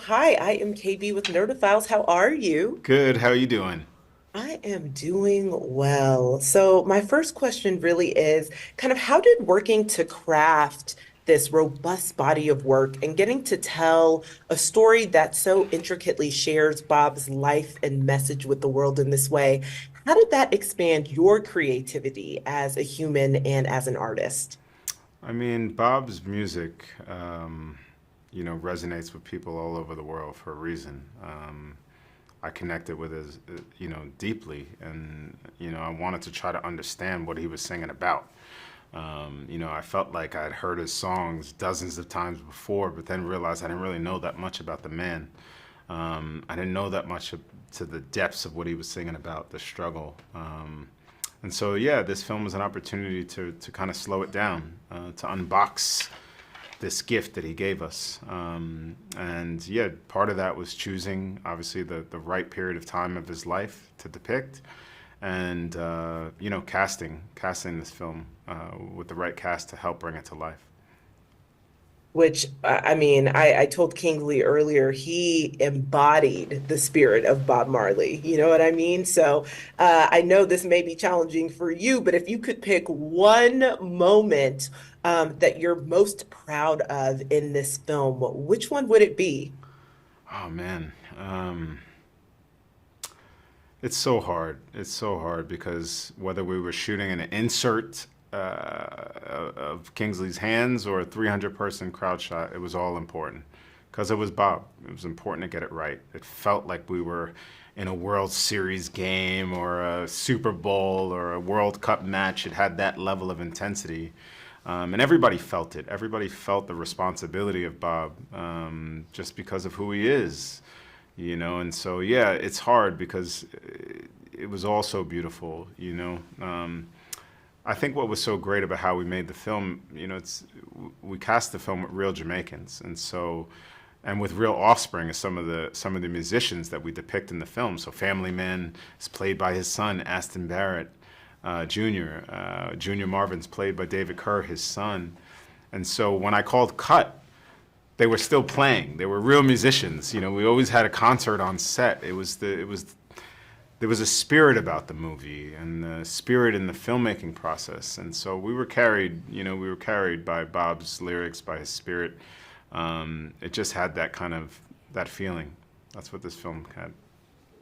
Hi, I am KB with Nerdophiles. How are you? Good. How you doing? I am doing well. So, my first question really is kind of how did working to craft this robust body of work and getting to tell a story that so intricately shares Bob's life and message with the world in this way, how did that expand your creativity as a human and as an artist? I mean, Bob's music, resonates with people all over the world for a reason. I connected with it, deeply, and I wanted to try to understand what he was singing about. I felt like I'd heard his songs dozens of times before, but then realized I didn't really know that much about the man. I didn't know that much to the depths of what he was singing about, the struggle. And so, yeah, this film was an opportunity to kind of slow it down, to unbox this gift that he gave us. And yeah, part of that was choosing, obviously, the right period of time of his life to depict. And, casting this film with the right cast to help bring it to life. Which I mean, I told Kingsley earlier, he embodied the spirit of Bob Marley. You know what I mean? So I know this may be challenging for you, but if you could pick one moment that you're most proud of in this film, which one would it be? Oh, man. It's so hard. It's so hard because whether we were shooting an insert of Kingsley's hands or a 300-person crowd shot, it was all important because it was Bob. It was important to get it right. It felt like we were in a World Series game or a Super Bowl or a World Cup match. It had that level of intensity. And everybody felt it. Everybody felt the responsibility of Bob just because of who he is, And so, yeah, it's hard because it was all so beautiful. I think what was so great about how we made the film, we cast the film with real Jamaicans, and with real offspring of some of the musicians that we depict in the film. So Family Man is played by his son Aston Barrett Jr. Junior Marvin's played by David Kerr, his son. And so when I called cut, they were still playing. They were real musicians. We always had a concert on set. There was a spirit about the movie and the spirit in the filmmaking process. And so we were carried by Bob's lyrics, by his spirit. It just had that feeling. That's what this film had.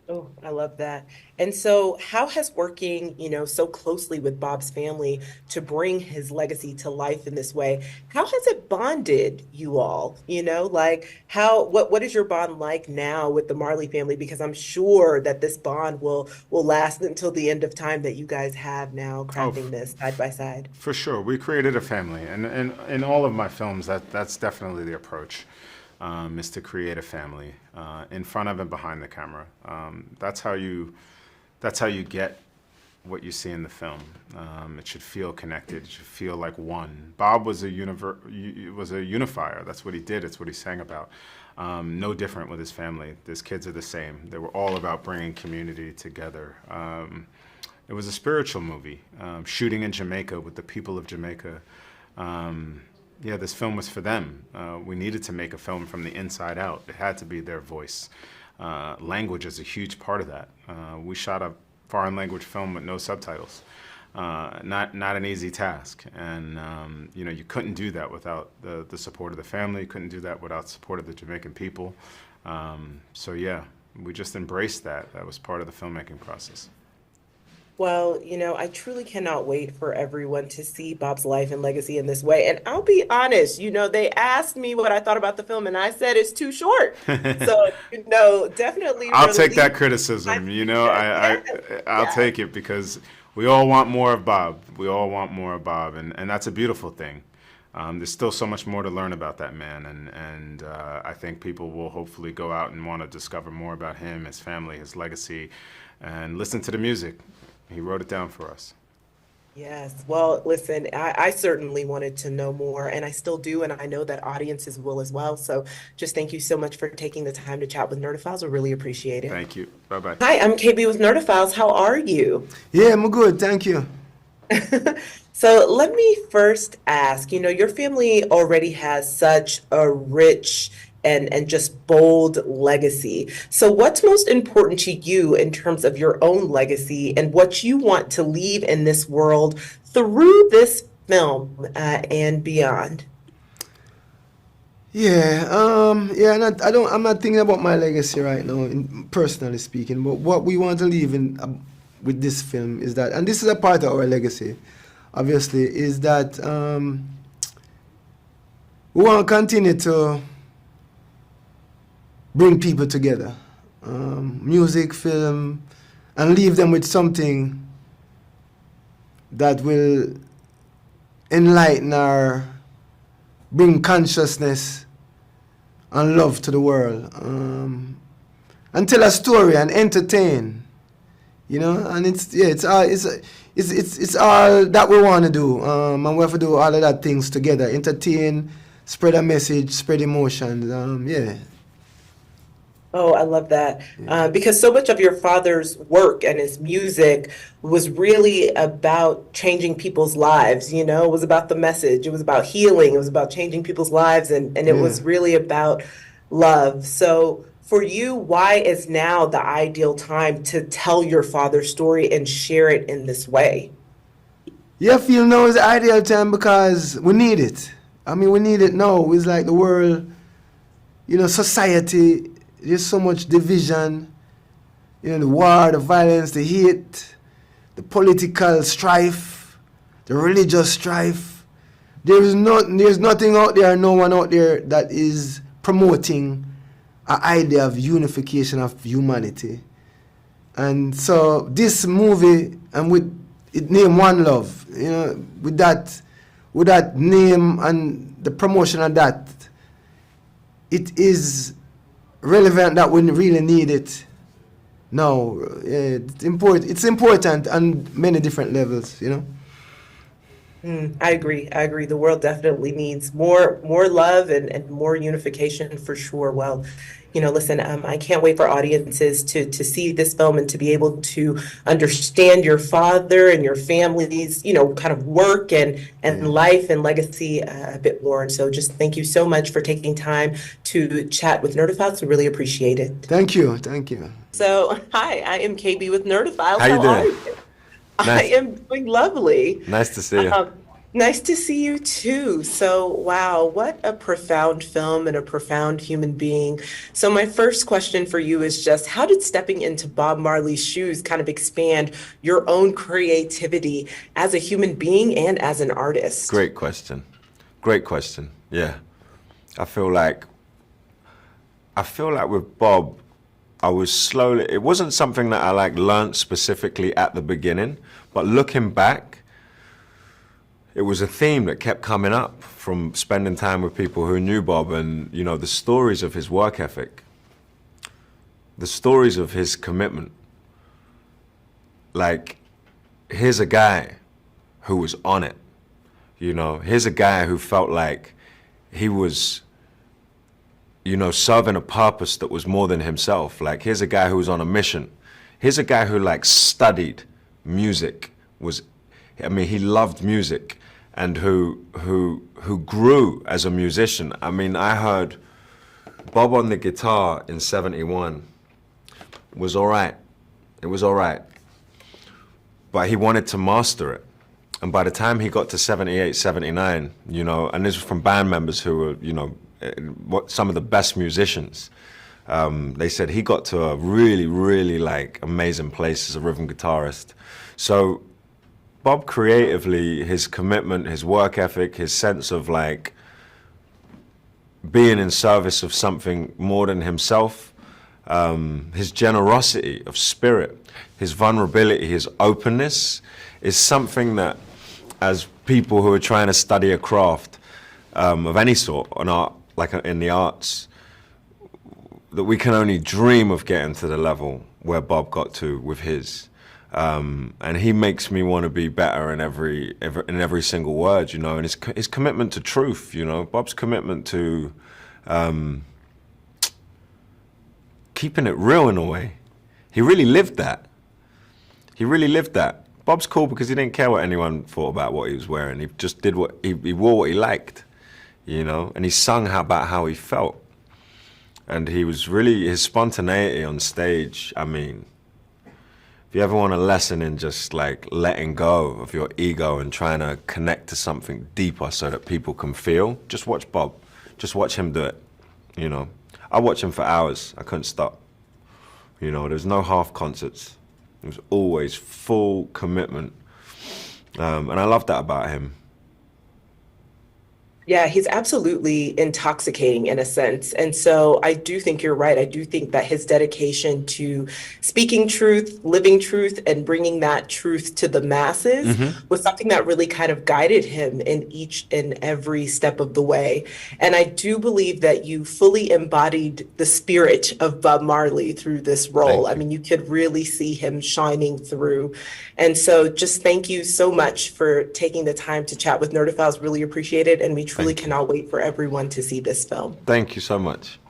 Oh, I love that. And so, how has working, so closely with Bob's family to bring his legacy to life in this way, how has it bonded you all? Like what is your bond like now with the Marley family? Because I'm sure that this bond will last until the end of time that you guys have now Oh, crafting this side by side. for sure. We created a family. And in all of my films, that's definitely the approach. Is to create a family in front of and behind the camera. That's how you get what you see in the film. It should feel connected. It should feel like one. Bob was a unifier. That's what he did. It's what he sang about. No different with his family. His kids are the same. They were all about bringing community together. It was a spiritual movie, shooting in Jamaica with the people of Jamaica. Yeah, this film was for them. We needed to make a film from the inside out. It had to be their voice. Language is a huge part of that. We shot a foreign language film with no subtitles. Not an easy task, and you couldn't do that without the support of the family. You couldn't do that without support of the Jamaican people. So yeah, we just embraced that. That was part of the filmmaking process. Well, I truly cannot wait for everyone to see Bob's life and legacy in this way. And I'll be honest, they asked me what I thought about the film, and I said it's too short. So, definitely I'll take release that my criticism. feedback. Yes, I'll yes. take it because we all want more of Bob. We all want more of Bob, and that's a beautiful thing. There's still so much more to learn about that man, and I think people will hopefully go out and want to discover more about him, his family, his legacy, and listen to the music. He wrote it down for us. Yes. Well, listen, I certainly wanted to know more, and I still do, and I know that audiences will as well. So just thank you so much for taking the time to chat with Nerdophiles. I really appreciate it. Thank you. Bye bye. Hi, I'm KB with Nerdophiles. How are you? Yeah, I'm good, thank you. So let me first ask, your family already has such a rich and just bold legacy. So what's most important to you in terms of your own legacy and what you want to leave in this world through this film and beyond? Yeah, yeah, I'm not thinking about my legacy right now, personally speaking. But what we want to leave in with this film is that, and this is a part of our legacy, obviously, is that we want to continue to bring people together, music, film, and leave them with something that will enlighten or bring consciousness and love to the world, and tell a story and entertain, you know. And it's all that we want to do, and we have to do all of that things together: entertain, spread a message, spread emotions. Yeah. Oh, I love that. Because so much of your father's work and his music was really about changing people's lives, you know, it was about the message, it was about healing, it was about changing people's lives, and it Yeah. was really about love. So for you, why is now the ideal time to tell your father's story and share it in this way? Yeah, I feel now is the ideal time because we need it. I mean, we need it now. It's like the world, you know, society, there's so much division, you know, the war, the violence, the hate, the political strife, the religious strife. There's nothing out there, no one out there that is promoting an idea of unification of humanity. And so this movie, and with it named One Love, you know, with that name and the promotion of that, it is relevant that we really need it now. It's important on many different levels, you know. I agree. I agree. The world definitely needs more love and more unification for sure. Well, you know, listen, I can't wait for audiences to see this film and to be able to understand your father and your family's, you know, kind of work and Yeah. life and legacy a bit more. And so just thank you so much for taking time to chat with Nerdophiles. We really appreciate it. Thank you, thank you. So, hi, I am KB with Nerdophiles. How you How are doing? you? I Nice, am doing lovely. nice to see you. Nice to see you too. So, wow, what a profound film and a profound human being. So, my first question for you is just how did stepping into Bob Marley's shoes kind of expand your own creativity as a human being and as an artist? Great question. Great question. Yeah. I feel like with Bob, I was slowly, it wasn't something that I like learnt specifically at the beginning, but looking back, it was a theme that kept coming up from spending time with people who knew Bob, and, you know, the stories of his work ethic, the stories of his commitment. Like, here's a guy who was on it, you know, here's a guy who felt like he was, you know, serving a purpose that was more than himself. Like, here's a guy who was on a mission. Here's a guy who like studied music, he loved music, and who grew as a musician. I mean, I heard Bob on the guitar in '71 was all right. It was all right. But he wanted to master it. And by the time he got to '78, '79, you know, and this was from band members who were, you know, some of the best musicians, they said he got to a really, really like amazing place as a rhythm guitarist. So Bob creatively, his commitment, his work ethic, his sense of like being in service of something more than himself, his generosity of spirit, his vulnerability, his openness is something that, as people who are trying to study a craft of any sort, an art, like in the arts, that we can only dream of getting to the level where Bob got to with his. And he makes me want to be better in every single word, you know, and his commitment to truth, you know, Bob's commitment to keeping it real in a way. He really lived that. He really lived that. Bob's cool because he didn't care what anyone thought about what he was wearing. He just did he wore what he liked, you know, and he sung about how he felt. And he was really, his spontaneity on stage, I mean, if you ever want a lesson in just like letting go of your ego and trying to connect to something deeper so that people can feel, just watch Bob. Just watch him do it, you know. I watched him for hours. I couldn't stop. You know, there's no half concerts. It was always full commitment. And I love that about him. Yeah, he's absolutely intoxicating in a sense. And so I do think you're right. I do think that his dedication to speaking truth, living truth, and bringing that truth to the masses was something that really kind of guided him in each and every step of the way. And I do believe that you fully embodied the spirit of Bob Marley through this role. Thank I you. mean, you could really see him shining through. And so just thank you so much for taking the time to chat with Nerdophiles. Really appreciate it. And we truly Thank you. cannot wait for everyone to see this film. Thank you so much.